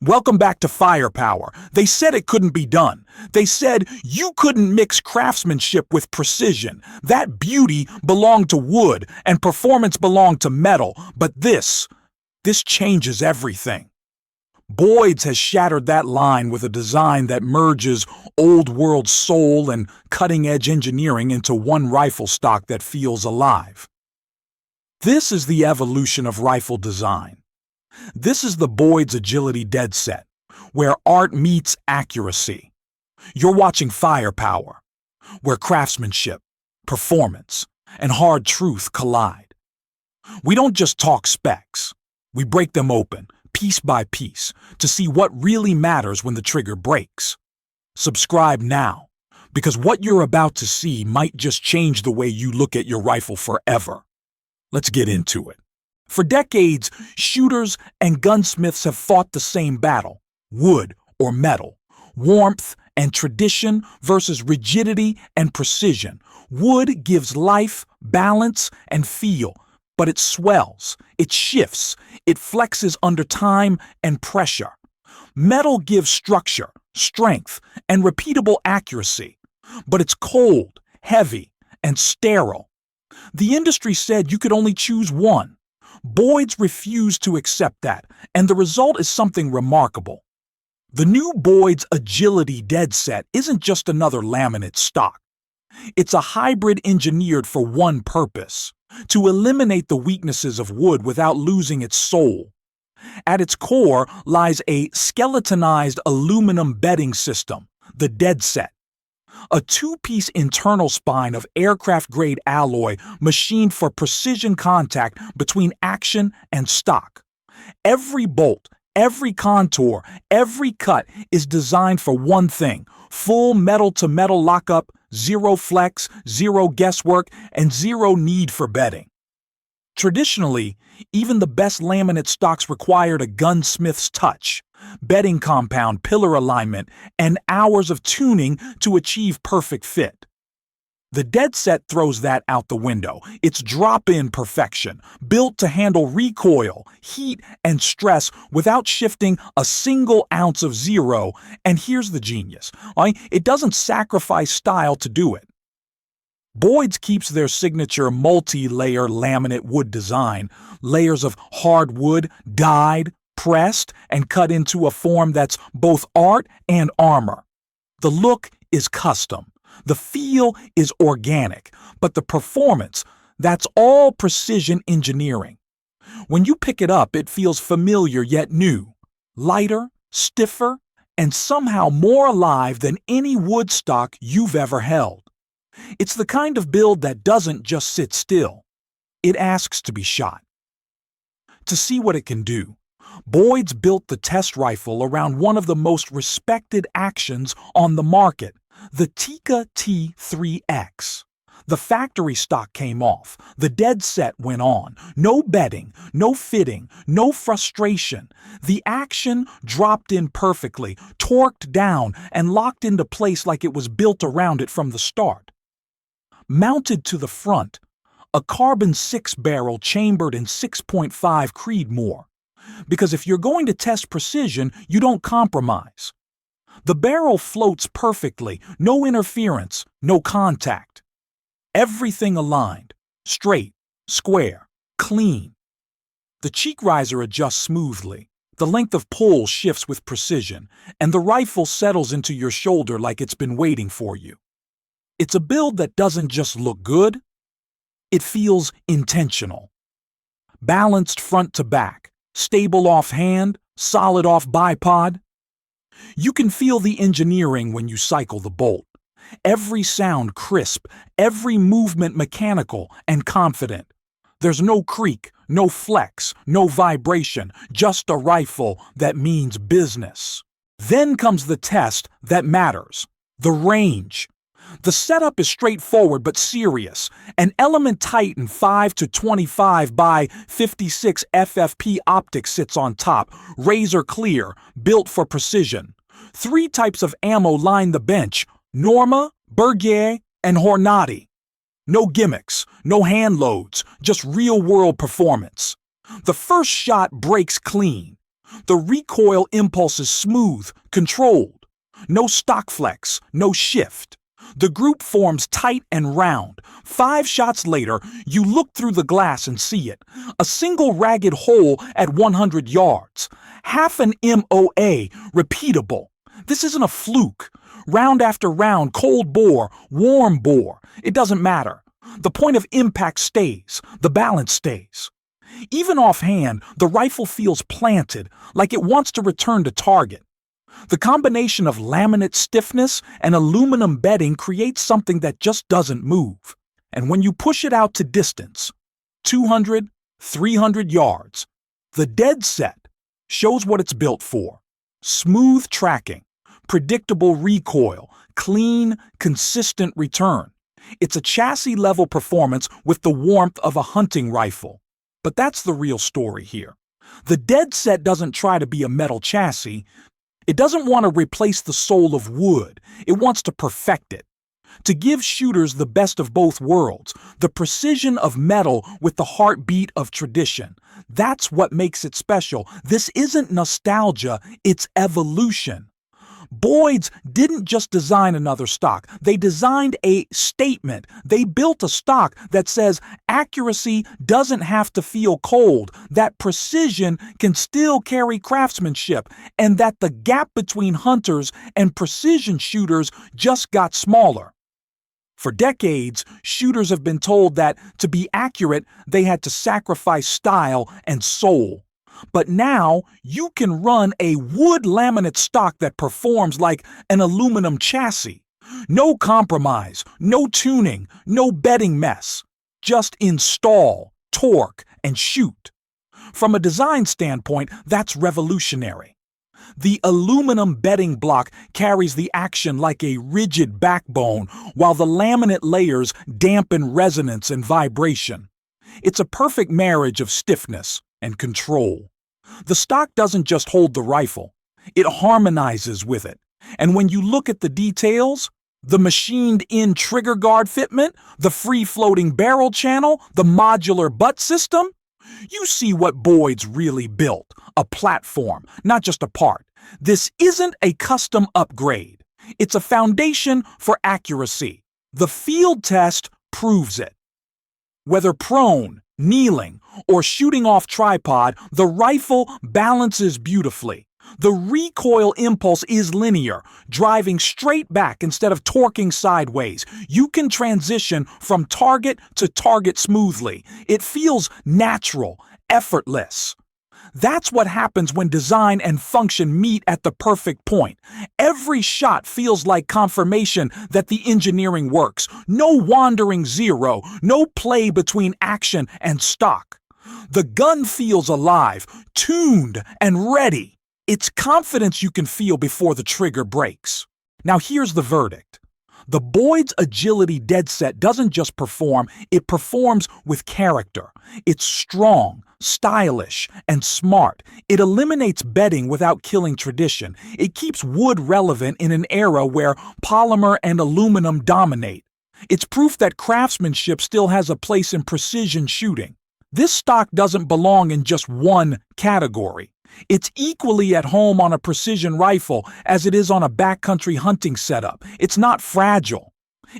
Welcome back to Firepower. They said it couldn't be done. They said you couldn't mix craftsmanship with precision. That beauty belonged to wood and performance belonged to metal. But this changes everything. Boyd's has shattered that line with a design that merges old-world soul and cutting-edge engineering into one rifle stock that feels alive. This is the evolution of rifle design. This is the Boyd's Agility Dead Set, where art meets accuracy. You're watching Firepower, where craftsmanship, performance, and hard truth collide. We don't just talk specs. We break them open, piece by piece, to see what really matters when the trigger breaks. Subscribe now, because what you're about to see might just change the way you look at your rifle forever. Let's get into it. For decades, shooters and gunsmiths have fought the same battle: wood or metal, warmth and tradition versus rigidity and precision. Wood gives life, balance, and feel, but it swells, it shifts, it flexes under time and pressure. Metal gives structure, strength, and repeatable accuracy, but it's cold, heavy, and sterile. The industry said you could only choose one. Boyd's refused to accept that, and the result is something remarkable. The new Boyd's Agility Dead Set isn't just another laminate stock. It's a hybrid engineered for one purpose: to eliminate the weaknesses of wood without losing its soul. At its core lies a skeletonized aluminum bedding system, the Dead Set. A two-piece internal spine of aircraft-grade alloy machined for precision contact between action and stock. Every bolt, every contour, every cut is designed for one thing: full metal-to-metal lockup, zero flex, zero guesswork, and zero need for bedding. Traditionally, even the best laminate stocks required a gunsmith's touch: bedding compound, pillar alignment, and hours of tuning to achieve perfect fit. The Dead Set throws that out the window. It's drop-in perfection, built to handle recoil, heat, and stress without shifting a single ounce of zero. And here's the genius: it doesn't sacrifice style to do it. Boyd's keeps their signature multi-layer laminate wood design, layers of hardwood dyed, pressed, and cut into a form that's both art and armor. The look is custom, the feel is organic, but the performance, that's all precision engineering. When you pick it up, it feels familiar yet new, lighter, stiffer, and somehow more alive than any wood stock you've ever held. It's the kind of build that doesn't just sit still. It asks to be shot. To see what it can do, Boyd's built the test rifle around one of the most respected actions on the market, the Tikka T3X. The factory stock came off. The Dead Set went on. No bedding, no fitting, no frustration. The action dropped in perfectly, torqued down, and locked into place like it was built around it from the start. Mounted to the front, a carbon 6-barrel chambered in 6.5 Creedmoor. Because if you're going to test precision, you don't compromise. The barrel floats perfectly, no interference, no contact. Everything aligned, straight, square, clean. The cheek riser adjusts smoothly, the length of pull shifts with precision, and the rifle settles into your shoulder like it's been waiting for you. It's a build that doesn't just look good, it feels intentional. Balanced front to back, stable off-hand, solid off-bipod. You can feel the engineering when you cycle the bolt. Every sound crisp, every movement mechanical and confident. There's no creak, no flex, no vibration, just a rifle that means business. Then comes the test that matters: the range. The setup is straightforward but serious. An Element Titan 5 to 25 by 56 FFP optic sits on top, razor clear, built for precision. 3 types of ammo line the bench: Norma, Bergier, and Hornady. No gimmicks, no hand loads, just real-world performance. The first shot breaks clean. The recoil impulse is smooth, controlled. No stock flex, no shift. The group forms tight and round. 5 shots later, you look through the glass and see it. A single ragged hole at 100 yards. Half an MOA, repeatable. This isn't a fluke. Round after round, cold bore, warm bore. It doesn't matter. The point of impact stays. The balance stays. Even offhand, the rifle feels planted, like it wants to return to target. The combination of laminate stiffness and aluminum bedding creates something that just doesn't move. And when you push it out to distance, 200, 300 yards, the dead set shows what it's built for. Smooth tracking, predictable recoil, clean, consistent return. It's a chassis-level performance with the warmth of a hunting rifle. But that's the real story here. The dead set doesn't try to be a metal chassis. It doesn't want to replace the soul of wood. It wants to perfect it. To give shooters the best of both worlds, the precision of metal with the heartbeat of tradition. That's what makes it special. This isn't nostalgia, it's evolution. Boyd's didn't just design another stock. They designed a statement. They built a stock that says accuracy doesn't have to feel cold, that precision can still carry craftsmanship, and that the gap between hunters and precision shooters just got smaller. For decades, shooters have been told that to be accurate, they had to sacrifice style and soul. But now, you can run a wood laminate stock that performs like an aluminum chassis. No compromise, no tuning, no bedding mess. Just install, torque, and shoot. From a design standpoint, that's revolutionary. The aluminum bedding block carries the action like a rigid backbone, while the laminate layers dampen resonance and vibration. It's a perfect marriage of stiffness and control. The stock doesn't just hold the rifle, it harmonizes with it. And when you look at the details, the machined-in trigger guard fitment, the free-floating barrel channel, the modular butt system, you see what Boyd's really built, a platform, not just a part. This isn't a custom upgrade. It's a foundation for accuracy. The field test proves it. Whether prone, kneeling, or shooting off tripod, the rifle balances beautifully. The recoil impulse is linear, driving straight back instead of torquing sideways. You can transition from target to target smoothly. It feels natural, effortless. That's what happens when design and function meet at the perfect point. Every shot feels like confirmation that the engineering works. No wandering zero, no play between action and stock. The gun feels alive, tuned, and ready. It's confidence you can feel before the trigger breaks. Now here's the verdict. The Boyd's Agility dead set doesn't just perform, it performs with character. It's strong, stylish, and smart. It eliminates bedding without killing tradition. It keeps wood relevant in an era where polymer and aluminum dominate. It's proof that craftsmanship still has a place in precision shooting. This stock doesn't belong in just one category. It's equally at home on a precision rifle as it is on a backcountry hunting setup. It's not fragile.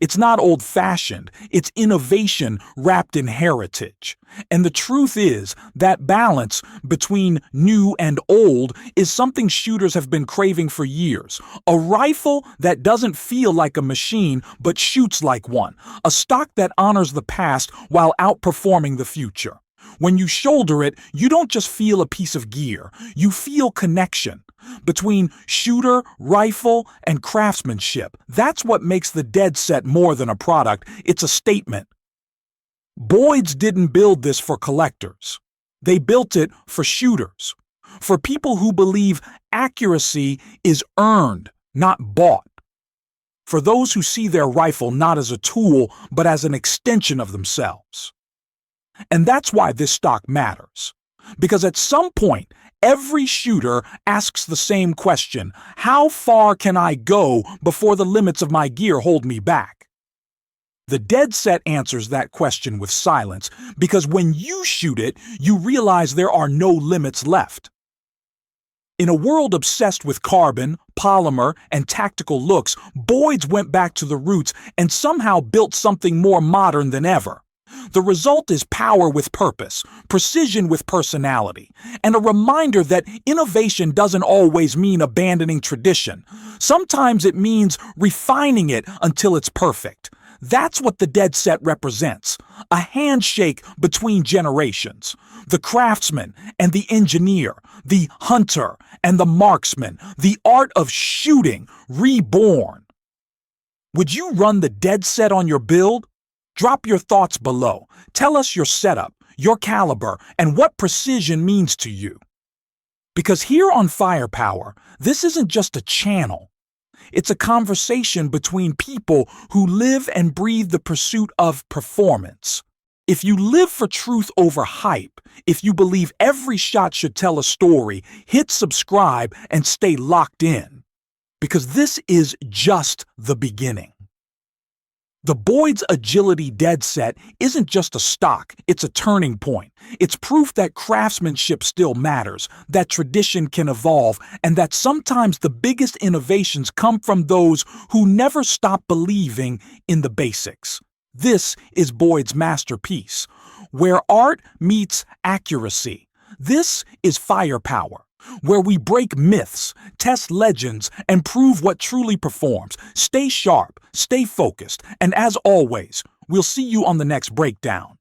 It's not old-fashioned. It's innovation wrapped in heritage. And the truth is that balance between new and old is something shooters have been craving for years. A rifle that doesn't feel like a machine but shoots like one. A stock that honors the past while outperforming the future. When you shoulder it, you don't just feel a piece of gear. You feel connection between shooter, rifle, and craftsmanship. That's what makes the dead set more than a product. It's a statement. Boyd's didn't build this for collectors. They built it for shooters. For people who believe accuracy is earned, not bought. For those who see their rifle not as a tool, but as an extension of themselves. And that's why this stock matters. Because at some point, every shooter asks the same question: how far can I go before the limits of my gear hold me back? The dead set answers that question with silence, because when you shoot it, you realize there are no limits left. In a world obsessed with carbon, polymer, and tactical looks, Boyd's went back to the roots and somehow built something more modern than ever. The result is power with purpose, precision with personality, and a reminder that innovation doesn't always mean abandoning tradition. Sometimes it means refining it until it's perfect. That's what the Dead Set represents, a handshake between generations. The craftsman and the engineer, the hunter and the marksman, the art of shooting reborn. Would you run the Dead Set on your build? Drop your thoughts below. Tell us your setup, your caliber, and what precision means to you. Because here on Firepower, this isn't just a channel. It's a conversation between people who live and breathe the pursuit of performance. If you live for truth over hype, if you believe every shot should tell a story, hit subscribe and stay locked in. Because this is just the beginning. The Boyd's Agility Dead Set isn't just a stock, it's a turning point. It's proof that craftsmanship still matters, that tradition can evolve, and that sometimes the biggest innovations come from those who never stop believing in the basics. This is Boyd's masterpiece, where art meets accuracy. This is Firepower, where we break myths, test legends, and prove what truly performs. Stay sharp, stay focused, and as always, we'll see you on the next breakdown.